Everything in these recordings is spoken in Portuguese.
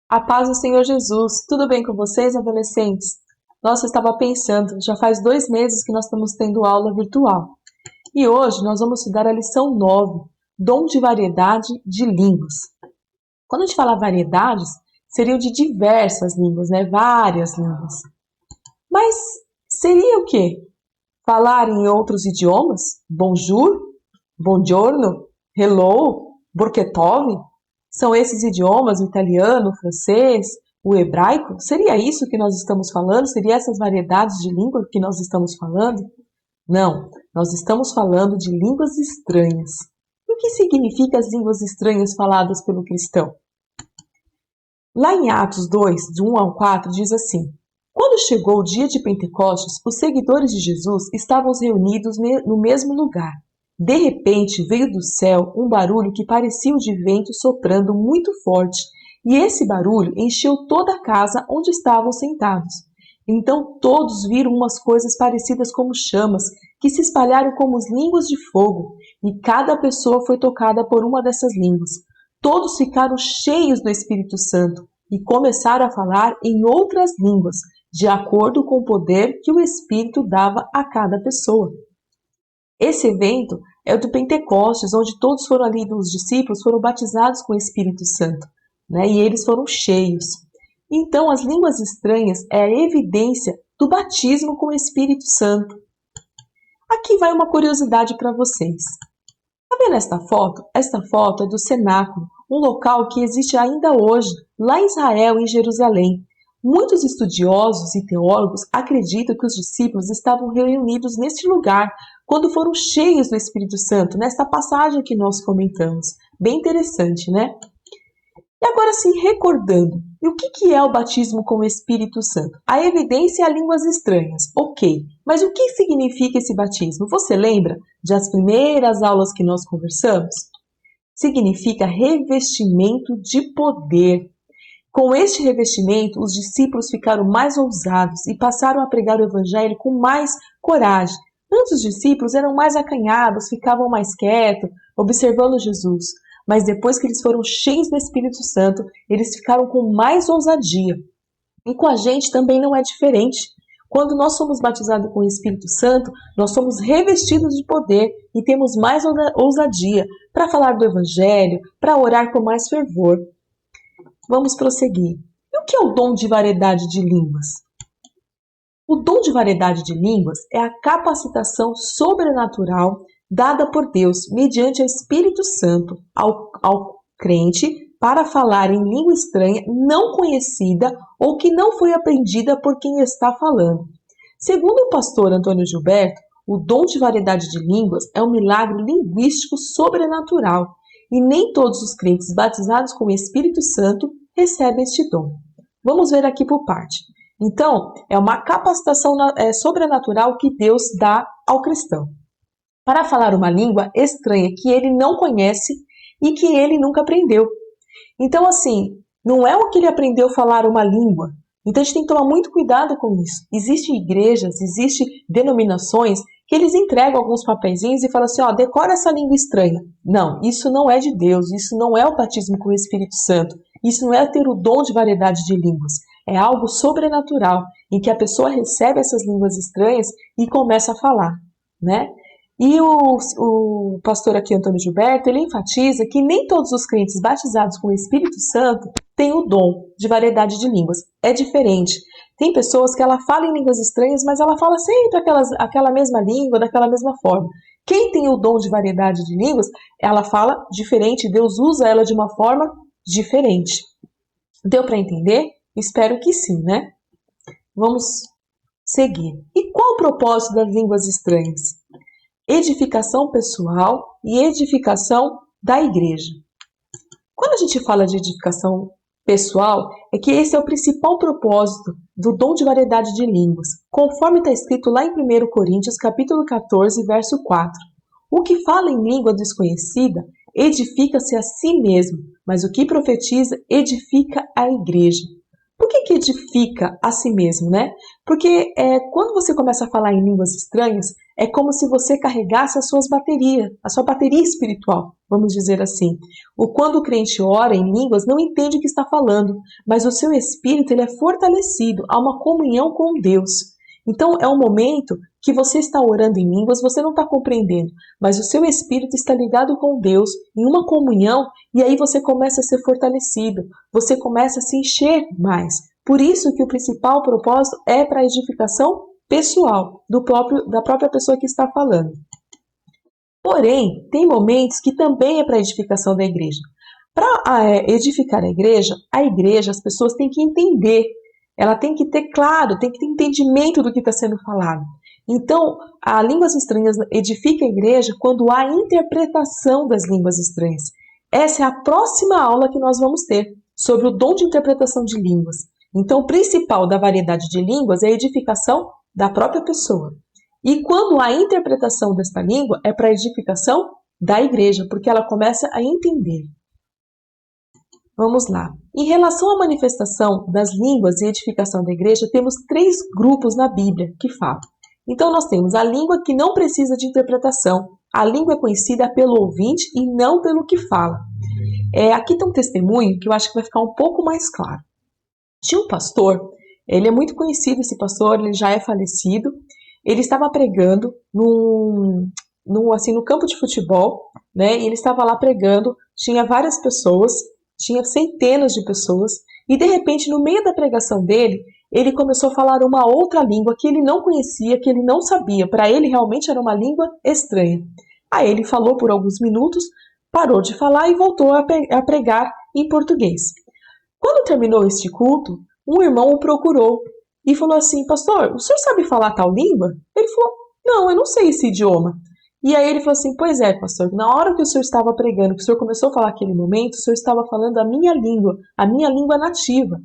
A paz do Senhor Jesus. Tudo bem com vocês, adolescentes? Nossa, eu estava pensando, já faz 2 meses que nós estamos tendo aula virtual. E hoje nós vamos estudar a lição 9, Dom de variedade de línguas. Quando a gente fala variedades, seriam de diversas línguas, né? Várias línguas. Mas seria o quê? Falar em outros idiomas? Bonjour? Buongiorno? Hello? Borketov? São esses idiomas, o italiano, o francês, o hebraico? Seria isso que nós estamos falando? Seria essas variedades de língua que nós estamos falando? Não, nós estamos falando de línguas estranhas. E o que significa as línguas estranhas faladas pelo cristão? Lá em Atos 2, de 1 ao 4, diz assim: Quando chegou o dia de Pentecostes, os seguidores de Jesus estavam reunidos no mesmo lugar. De repente veio do céu um barulho que parecia o de vento soprando muito forte, e esse barulho encheu toda a casa onde estavam sentados. Então todos viram umas coisas parecidas como chamas, que se espalharam como línguas de fogo, e cada pessoa foi tocada por uma dessas línguas. Todos ficaram cheios do Espírito Santo e começaram a falar em outras línguas, de acordo com o poder que o Espírito dava a cada pessoa. Esse evento é o do Pentecostes, onde todos foram ali, os discípulos foram batizados com o Espírito Santo, né? E eles foram cheios. Então, as línguas estranhas é a evidência do batismo com o Espírito Santo. Aqui vai uma curiosidade para vocês. Está vendo esta foto? Esta foto é do cenáculo, um local que existe ainda hoje, lá em Israel, em Jerusalém. Muitos estudiosos e teólogos acreditam que os discípulos estavam reunidos neste lugar quando foram cheios do Espírito Santo, nesta passagem que nós comentamos. Bem interessante, né? E agora sim, recordando, e o que é o batismo com o Espírito Santo? A evidência é línguas estranhas, ok, mas o que significa esse batismo? Você lembra das primeiras aulas que nós conversamos? Significa revestimento de poder. Com este revestimento, os discípulos ficaram mais ousados e passaram a pregar o evangelho com mais coragem. Antes os discípulos eram mais acanhados, ficavam mais quietos, observando Jesus. Mas depois que eles foram cheios do Espírito Santo, eles ficaram com mais ousadia. E com a gente também não é diferente. Quando nós somos batizados com o Espírito Santo, nós somos revestidos de poder e temos mais ousadia para falar do evangelho, para orar com mais fervor. Vamos prosseguir. E o que é o dom de variedade de línguas? O dom de variedade de línguas é a capacitação sobrenatural dada por Deus mediante o Espírito Santo ao crente para falar em língua estranha não conhecida ou que não foi aprendida por quem está falando. Segundo o pastor Antônio Gilberto, o dom de variedade de línguas é um milagre linguístico sobrenatural e nem todos os crentes batizados com o Espírito Santo recebem este dom. Vamos ver aqui por parte. Então, é uma capacitação sobrenatural que Deus dá ao cristão para falar uma língua estranha que ele não conhece e que ele nunca aprendeu. Então, assim, não é o que ele aprendeu a falar uma língua. Então, a gente tem que tomar muito cuidado com isso. Existem igrejas, existem denominações que eles entregam alguns papeizinhos e falam assim, ó, decora essa língua estranha. Não, isso não é de Deus, isso não é o batismo com o Espírito Santo, isso não é ter o dom de variedade de línguas. É algo sobrenatural, em que a pessoa recebe essas línguas estranhas e começa a falar, né? E o pastor aqui, Antônio Gilberto, ele enfatiza que nem todos os crentes batizados com o Espírito Santo têm o dom de variedade de línguas. É diferente. Tem pessoas que ela fala em línguas estranhas, mas ela fala sempre aquela mesma língua, daquela mesma forma. Quem tem o dom de variedade de línguas, ela fala diferente, Deus usa ela de uma forma diferente. Deu para entender? Espero que sim, né? Vamos seguir. E qual o propósito das línguas estranhas? Edificação pessoal e edificação da igreja. Quando a gente fala de edificação pessoal, é que esse é o principal propósito do dom de variedade de línguas, conforme está escrito lá em 1 Coríntios, capítulo 14, verso 4. O que fala em língua desconhecida edifica-se a si mesmo, mas o que profetiza edifica a igreja. Por que edifica a si mesmo, né? Porque quando você começa a falar em línguas estranhas, É como se você carregasse as suas baterias, a sua bateria espiritual, vamos dizer assim. Quando o crente ora em línguas, não entende o que está falando, mas o seu espírito ele é fortalecido, há uma comunhão com Deus. Então é um momento que você está orando em línguas, você não está compreendendo, mas o seu espírito está ligado com Deus, em uma comunhão, e aí você começa a ser fortalecido, você começa a se encher mais. Por isso que o principal propósito é para a edificação pessoal, da própria pessoa que está falando. Porém, tem momentos que também é para a edificação da igreja. Para edificar a igreja, as pessoas têm que entender, ela tem que ter claro, tem que ter entendimento do que está sendo falado. Então, a línguas estranhas edifica a igreja quando há interpretação das línguas estranhas. Essa é a próxima aula que nós vamos ter, sobre o dom de interpretação de línguas. Então, o principal da variedade de línguas é a edificação da própria pessoa. E quando há interpretação desta língua, é para a edificação da igreja, porque ela começa a entender. Vamos lá. Em relação à manifestação das línguas e edificação da igreja, temos 3 grupos na Bíblia que falam. Então, nós temos a língua que não precisa de interpretação. A língua é conhecida pelo ouvinte e não pelo que fala. Aqui tem um testemunho que eu acho que vai ficar um pouco mais claro. Tinha um pastor, ele é muito conhecido, esse pastor, ele já é falecido. Ele estava pregando no campo de futebol, né? E ele estava lá pregando, tinha várias pessoas, tinha centenas de pessoas, e de repente, no meio da pregação dele, ele começou a falar uma outra língua que ele não conhecia, que ele não sabia. Para ele, realmente era uma língua estranha. Aí ele falou por alguns minutos, parou de falar e voltou a pregar em português. Quando terminou este culto, um irmão o procurou e falou assim: pastor, o senhor sabe falar tal língua? Ele falou: não, eu não sei esse idioma. E aí ele falou assim: pois é, pastor, na hora que o senhor estava pregando, que o senhor começou a falar aquele momento, o senhor estava falando a minha língua nativa.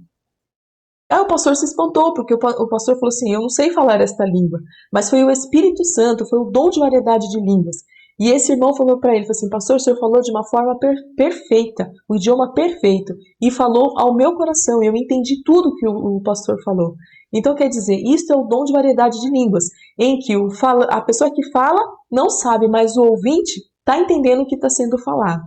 Aí o pastor se espantou, porque o pastor falou assim: eu não sei falar esta língua, mas foi o Espírito Santo, foi o dom de variedade de línguas. E esse irmão falou para ele, falou assim: pastor, o senhor falou de uma forma perfeita, o idioma perfeito, e falou ao meu coração, eu entendi tudo que o pastor falou. Então, quer dizer, isso é o dom de variedade de línguas, em que a pessoa que fala não sabe, mas o ouvinte está entendendo o que está sendo falado.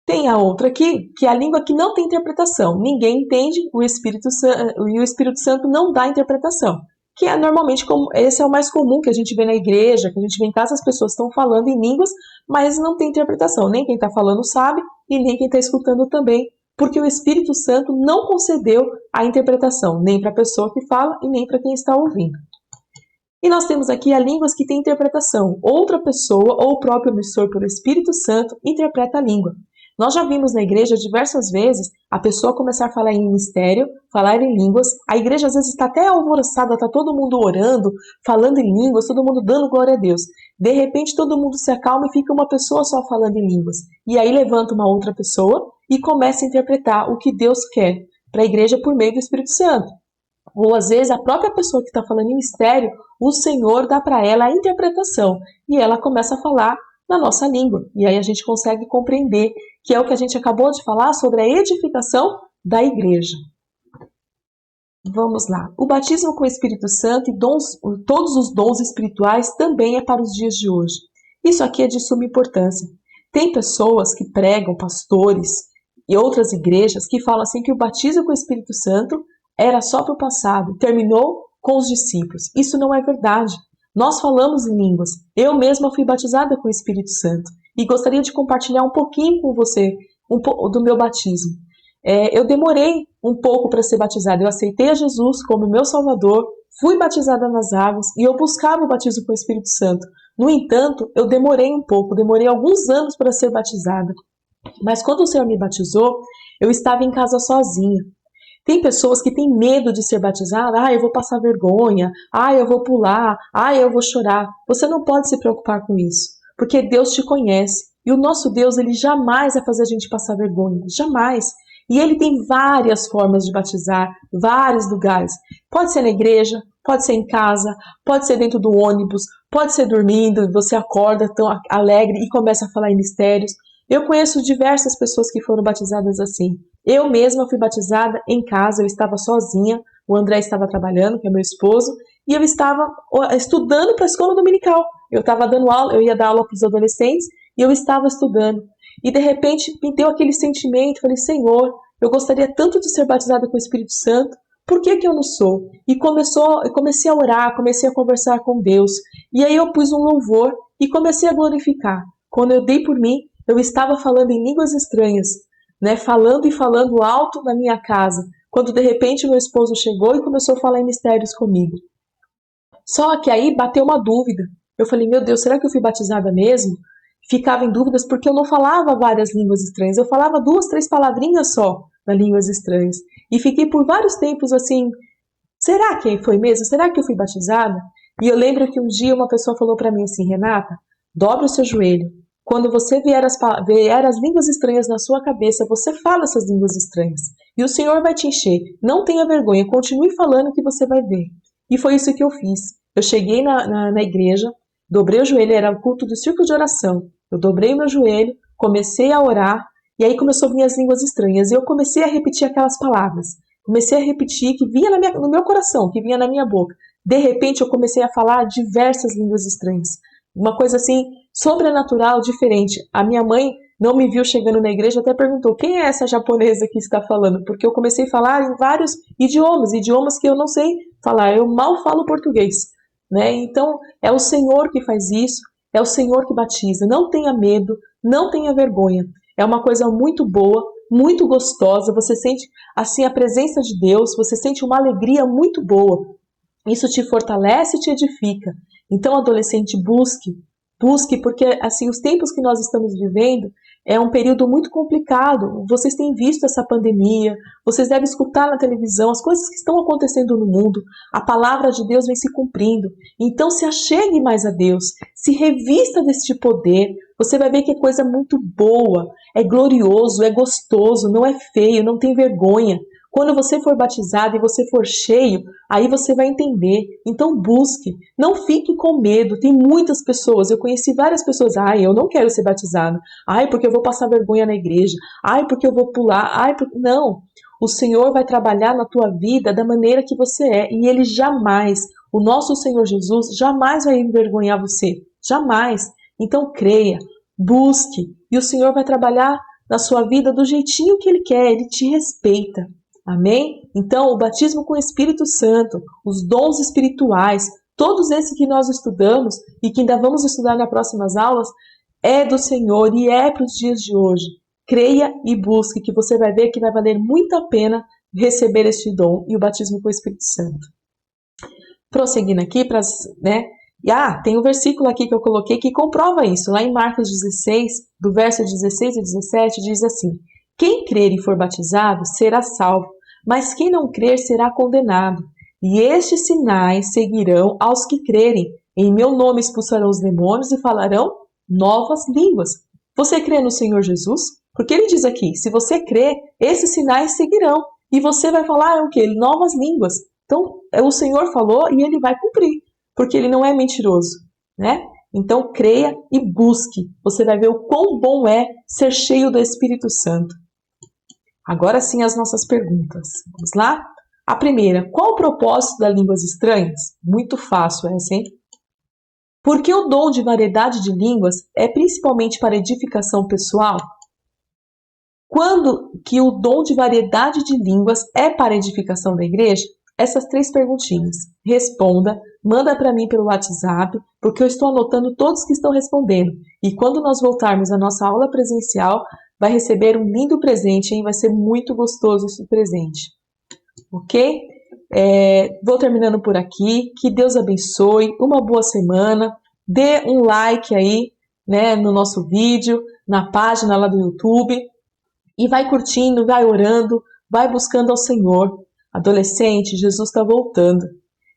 Tem a outra aqui, que é a língua que não tem interpretação. Ninguém entende, e o Espírito Santo não dá interpretação. Que é normalmente, esse é o mais comum que a gente vê na igreja, que a gente vê em casa, as pessoas estão falando em línguas, mas não tem interpretação. Nem quem está falando sabe, e nem quem está escutando também, porque o Espírito Santo não concedeu a interpretação, nem para a pessoa que fala e nem para quem está ouvindo. E nós temos aqui as línguas que têm interpretação. Outra pessoa ou o próprio emissor pelo Espírito Santo interpreta a língua. Nós já vimos na igreja diversas vezes a pessoa começar a falar em mistério, falar em línguas. A igreja às vezes está até alvoroçada, está todo mundo orando, falando em línguas, todo mundo dando glória a Deus. De repente todo mundo se acalma e fica uma pessoa só falando em línguas. E aí levanta uma outra pessoa e começa a interpretar o que Deus quer para a igreja por meio do Espírito Santo. Ou às vezes a própria pessoa que está falando em mistério, o Senhor dá para ela a interpretação e ela começa a falar na nossa língua. E aí a gente consegue compreender que é o que a gente acabou de falar sobre a edificação da igreja. Vamos lá. O batismo com o Espírito Santo e todos os dons espirituais também é para os dias de hoje. Isso aqui é de suma importância. Tem pessoas que pregam, pastores e outras igrejas, que falam assim que o batismo com o Espírito Santo era só para o passado, terminou com os discípulos. Isso não é verdade. Nós falamos em línguas. Eu mesma fui batizada com o Espírito Santo e gostaria de compartilhar um pouquinho com você do meu batismo. Eu demorei um pouco para ser batizada. Eu aceitei a Jesus como meu Salvador, fui batizada nas águas e eu buscava o batismo com o Espírito Santo. No entanto, eu demorei um pouco, demorei alguns anos para ser batizada. Mas quando o Senhor me batizou, eu estava em casa sozinha. Tem pessoas que têm medo de ser batizada. Eu vou passar vergonha. Eu vou pular. Eu vou chorar. Você não pode se preocupar com isso, porque Deus te conhece. E o nosso Deus, ele jamais vai fazer a gente passar vergonha. Jamais. E ele tem várias formas de batizar, vários lugares. Pode ser na igreja, pode ser em casa, pode ser dentro do ônibus, pode ser dormindo, você acorda tão alegre e começa a falar em mistérios. Eu conheço diversas pessoas que foram batizadas assim. Eu mesma fui batizada em casa, eu estava sozinha, o André estava trabalhando, que é meu esposo, e eu estava estudando para a escola dominical. Eu estava dando aula, eu ia dar aula para os adolescentes e eu estava estudando. E de repente me deu aquele sentimento, falei, Senhor, eu gostaria tanto de ser batizada com o Espírito Santo, por que que eu não sou? E comecei a orar, comecei a conversar com Deus. E aí eu pus um louvor e comecei a glorificar. Quando eu dei por mim, eu estava falando em línguas estranhas, né? Falando e falando alto na minha casa. Quando de repente meu esposo chegou e começou a falar em mistérios comigo. Só que aí bateu uma dúvida. Eu falei, meu Deus, será que eu fui batizada mesmo? Ficava em dúvidas porque eu não falava várias línguas estranhas. Eu falava 2, 3 palavrinhas só nas línguas estranhas. E fiquei por vários tempos assim, será que foi mesmo? Será que eu fui batizada? E eu lembro que um dia uma pessoa falou para mim assim, Renata, dobra o seu joelho. Quando você vier as línguas estranhas na sua cabeça, você fala essas línguas estranhas. E o Senhor vai te encher. Não tenha vergonha, continue falando que você vai ver. E foi isso que eu fiz. Eu cheguei na igreja, dobrei o joelho, era o culto do círculo de oração. Eu dobrei o meu joelho, comecei a orar, e aí começou a vir as línguas estranhas. E eu comecei a repetir aquelas palavras. Comecei a repetir que vinha no meu coração, que vinha na minha boca. De repente eu comecei a falar diversas línguas estranhas. Uma coisa assim, sobrenatural, diferente. A minha mãe não me viu chegando na igreja, até perguntou, quem é essa japonesa que está falando? Porque eu comecei a falar em vários idiomas que eu não sei falar. Eu mal falo português, né? Então, é o Senhor que faz isso, é o Senhor que batiza. Não tenha medo, não tenha vergonha. É uma coisa muito boa, muito gostosa. Você sente, assim, a presença de Deus, você sente uma alegria muito boa. Isso te fortalece e te edifica. Então, adolescente, busque, porque assim os tempos que nós estamos vivendo é um período muito complicado. Vocês têm visto essa pandemia, vocês devem escutar na televisão as coisas que estão acontecendo no mundo. A palavra de Deus vem se cumprindo. Então, se achegue mais a Deus, se revista deste poder. Você vai ver que é coisa muito boa, é glorioso, é gostoso, não é feio, não tem vergonha. Quando você for batizado e você for cheio, aí você vai entender. Então busque, não fique com medo. Tem muitas pessoas, eu conheci várias pessoas, eu não quero ser batizado. Porque eu vou passar vergonha na igreja. Porque eu vou pular. Não, o Senhor vai trabalhar na tua vida da maneira que você é. E Ele jamais, o nosso Senhor Jesus, jamais vai envergonhar você. Jamais. Então creia, busque. E o Senhor vai trabalhar na sua vida do jeitinho que Ele quer. Ele te respeita. Amém? Então, o batismo com o Espírito Santo, os dons espirituais, todos esses que nós estudamos e que ainda vamos estudar nas próximas aulas, é do Senhor e é para os dias de hoje. Creia e busque, que você vai ver que vai valer muito a pena receber este dom e o batismo com o Espírito Santo. Prosseguindo aqui, tem um versículo aqui que eu coloquei que comprova isso. Lá em Marcos 16, do verso 16 e 17, diz assim, quem crer e for batizado será salvo, mas quem não crer será condenado. E estes sinais seguirão aos que crerem. Em meu nome expulsarão os demônios e falarão novas línguas. Você crê no Senhor Jesus? Porque ele diz aqui, se você crer, esses sinais seguirão. E você vai falar o quê? Novas línguas. Então, o Senhor falou e ele vai cumprir, porque ele não é mentiroso, né? Então, creia e busque. Você vai ver o quão bom é ser cheio do Espírito Santo. Agora sim as nossas perguntas. Vamos lá? A primeira, qual o propósito das línguas estranhas? Muito fácil essa, hein? Porque o dom de variedade de línguas é principalmente para edificação pessoal? Quando que o dom de variedade de línguas é para edificação da igreja? Essas 3 perguntinhas. Responda, manda para mim pelo WhatsApp, porque eu estou anotando todos que estão respondendo. E quando nós voltarmos à nossa aula presencial, vai receber um lindo presente, hein? Vai ser muito gostoso esse presente. Ok? Vou terminando por aqui. Que Deus abençoe. Uma boa semana. Dê um like aí, né, no nosso vídeo, na página lá do YouTube. E vai curtindo, vai orando, vai buscando ao Senhor. Adolescente, Jesus está voltando.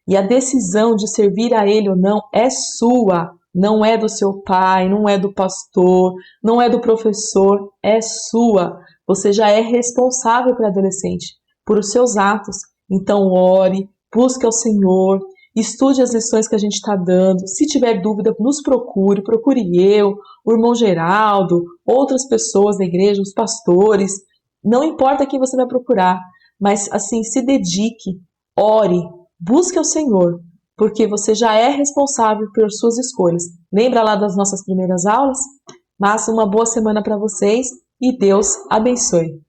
E a decisão de servir a Ele ou não é sua. Não é do seu pai, não é do pastor, não é do professor, é sua. Você já é responsável para adolescente, por os seus atos. Então ore, busque ao Senhor, estude as lições que a gente está dando. Se tiver dúvida, nos procure eu, o irmão Geraldo, outras pessoas da igreja, os pastores. Não importa quem você vai procurar, mas assim, se dedique, ore, busque ao Senhor. porque você já é responsável por suas escolhas. Lembra lá das nossas primeiras aulas? Mas uma boa semana para vocês e Deus abençoe.